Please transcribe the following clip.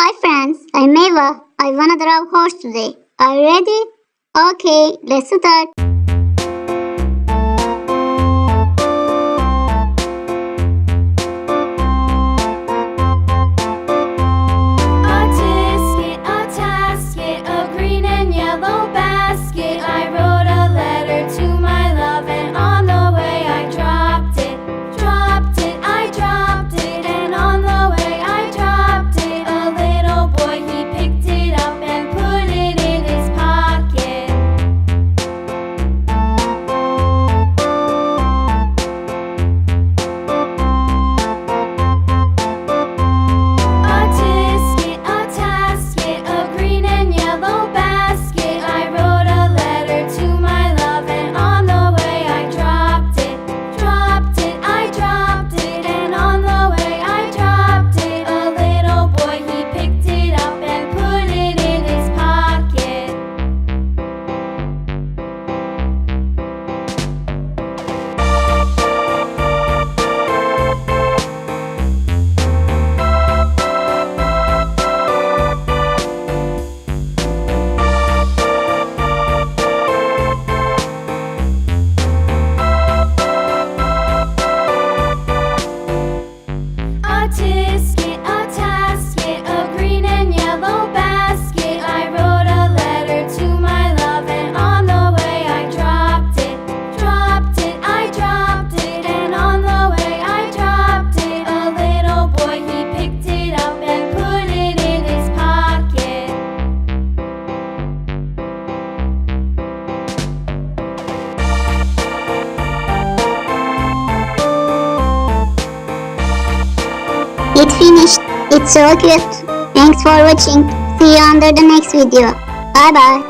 Hi friends, I'm Eva. I wanna draw horse today. Are you ready? Okay, let's start. A tisket, a tasket, a green and yellow basket. I wrote a letter to my love, and on the way I dropped it. I dropped it, and on the way I dropped it. A little boy, he picked it up and put it in his pocket. A tisket, a tasket, a green and yellow basket. I wrote a letter to my love, and on the way I dropped it. I dropped it, and on the way I dropped it. A little boy, he picked it up and put it in his pocket. A tisket, a tasket, a green and yellow basket. I wrote a letter to my love, and on the way I dropped it. I dropped it, and on the way I dropped it. A little boy, he picked it up and put it in his pocket. It finished. It's so cute. Thanks for watching. See you under the next video. Bye bye.